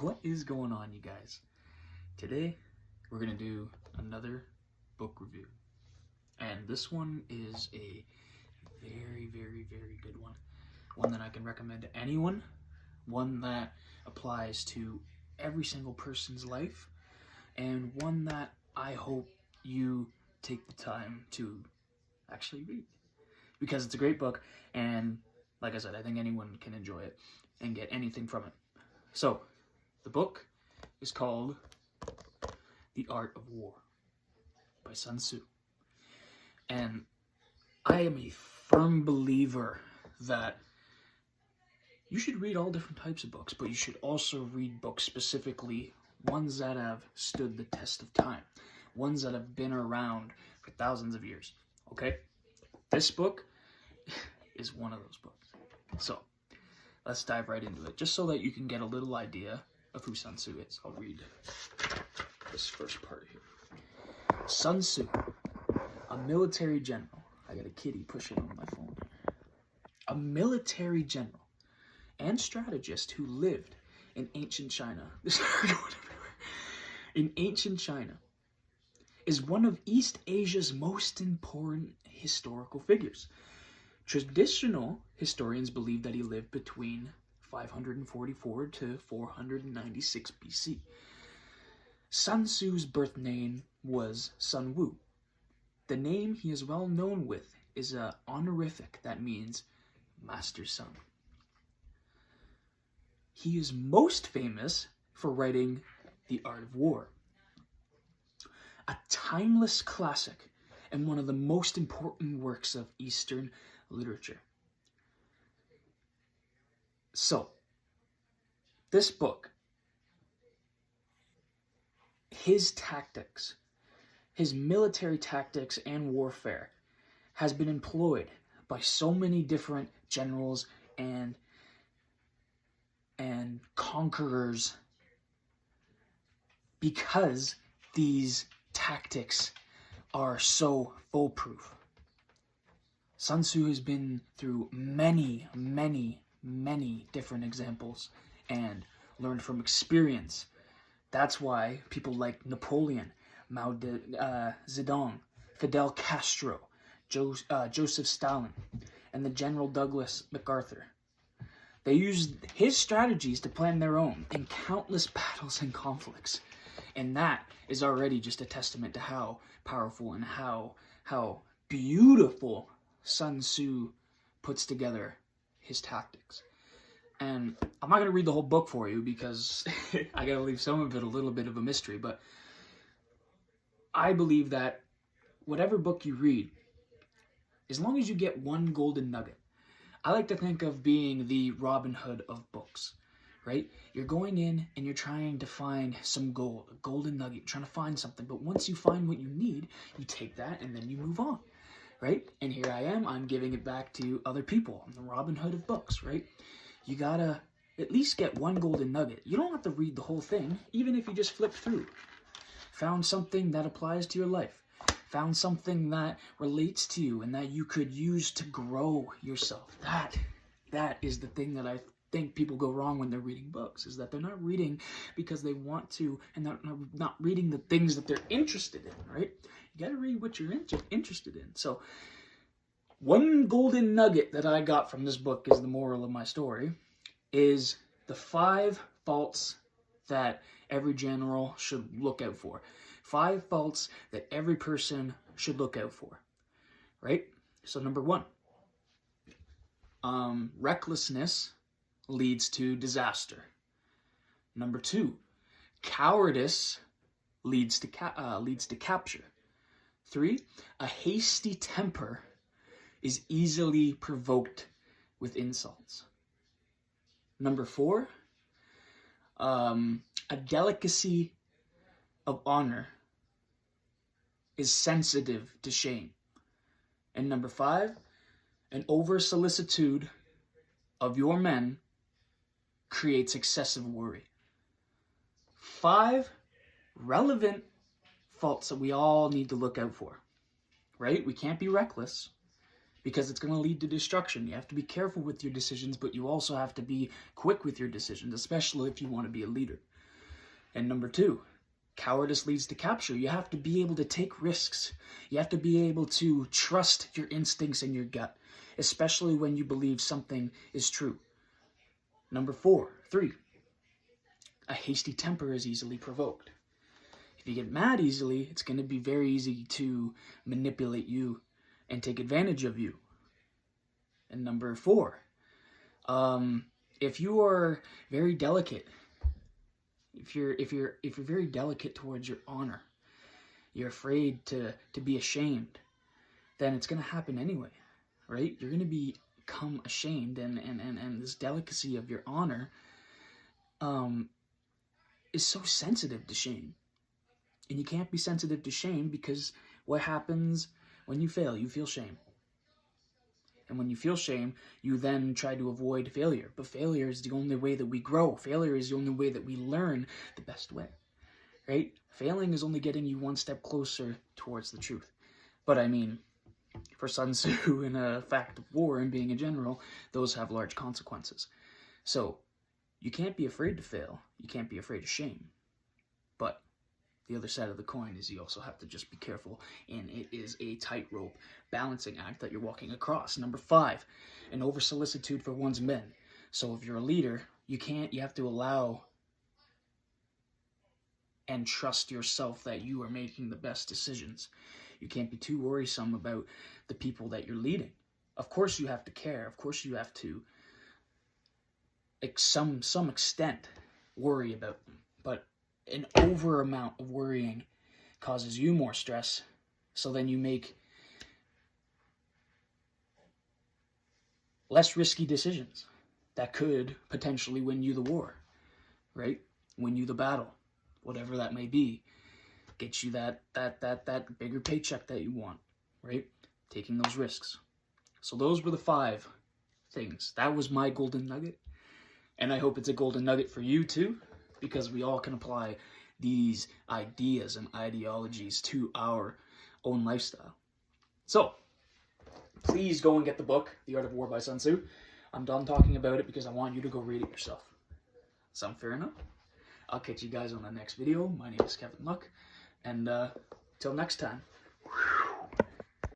What is going on, you guys? Today, we're going to do another book review. And this one is a very, very, very good one. One that I can recommend to anyone. One that applies to every single person's life. And one that I hope you take the time to actually read. Because it's a great book, and like I said, I think anyone can enjoy it and get anything from it. So, the book is called The Art of War by Sun Tzu. And I am a firm believer that you should read all different types of books, but you should also read books specifically, ones that have stood the test of time, ones that have been around for thousands of years, okay? This book is one of those books. So, let's dive right into it, just so that you can get a little idea of who Sun Tzu is. I'll read this first part here. Sun Tzu, a military general. I got a kitty pushing on my phone. A military general and strategist who lived in ancient China. This is going everywhere. In ancient China, is one of East Asia's most important historical figures. Traditional historians believe that he lived between 544 to 496 BC. Sun Tzu's birth name was Sun Wu. The name he is well known with is an honorific that means master son. He is most famous for writing The Art of War, a timeless classic and one of the most important works of Eastern literature. So, this book, his tactics, his military tactics and warfare has been employed by so many different generals and conquerors because these tactics are so foolproof. Sun Tzu has been through many different examples and learned from experience. That's why people like Napoleon, Mao Zedong, Fidel Castro, Joseph Stalin, and the General Douglas MacArthur. They used his strategies to plan their own in countless battles and conflicts. And that is already just a testament to how powerful and how beautiful Sun Tzu puts together his tactics. And I'm not going to read the whole book for you because I got to leave some of it a little bit of a mystery, but I believe that whatever book you read, as long as you get one golden nugget, I like to think of being the Robin Hood of books, right? You're going in and you're trying to find some gold, a golden nugget, you're trying to find something, but once you find what you need, you take that and then you move on, right? And here I am, I'm giving it back to other people. I'm the Robin Hood of books, right? You gotta at least get one golden nugget. You don't have to read the whole thing, even if you just flip through. Found something that applies to your life. Found something that relates to you and that you could use to grow yourself. That is the thing that I think people go wrong when they're reading books, is that they're not reading because they want to, and they're not reading the things that they're interested in, right? You gotta read what you're interested in. So, one golden nugget that I got from this book is the moral of my story, is the 5 faults that every general should look out for. 5 faults that every person should look out for, right? So number 1, recklessness leads to disaster. Number 2, cowardice leads to capture. 3, a hasty temper is easily provoked with insults. Number 4, a delicacy of honor is sensitive to shame. And number 5, an over-solicitude of your men creates excessive worry. 5 relevant faults that we all need to look out for, right? We can't be reckless because it's going to lead to destruction. You have to be careful with your decisions, but you also have to be quick with your decisions, especially if you want to be a leader. And number 2, cowardice leads to capture. You have to be able to take risks. You have to be able to trust your instincts and your gut, especially when you believe something is true. Number 3, a hasty temper is easily provoked. If you get mad easily, it's going to be very easy to manipulate you and take advantage of you. And number 4, if you are very delicate, if you're very delicate towards your honor, you're afraid to be ashamed, then it's going to happen anyway, right? You're going to become ashamed, and this delicacy of your honor is so sensitive to shame. And you can't be sensitive to shame, because what happens when you fail? You feel shame. And when you feel shame, you then try to avoid failure. But failure is the only way that we grow. Failure is the only way that we learn the best way, right? Failing is only getting you one step closer towards the truth. But I mean, for Sun Tzu and a fact of war and being a general, those have large consequences. So you can't be afraid to fail. You can't be afraid of shame. But the other side of the coin is you also have to just be careful, and it is a tightrope balancing act that you're walking across. Number 5, an over-solicitude for one's men. So if you're a leader, you have to allow and trust yourself that you are making the best decisions. You can't be too worrisome about the people that you're leading. Of course you have to care. Of course you have to, some extent, worry about them. But an over amount of worrying causes you more stress, so then you make less risky decisions that could potentially win you the war, right? Win you the battle, whatever that may be. Get you that bigger paycheck that you want, right? Taking those risks. So those were the 5 things. That was my golden nugget, and I hope it's a golden nugget for you too, because we all can apply these ideas and ideologies to our own lifestyle. So, please go and get the book, The Art of War by Sun Tzu. I'm done talking about it because I want you to go read it yourself. Sound fair enough? I'll catch you guys on the next video. My name is Kevin Luck, and till next time.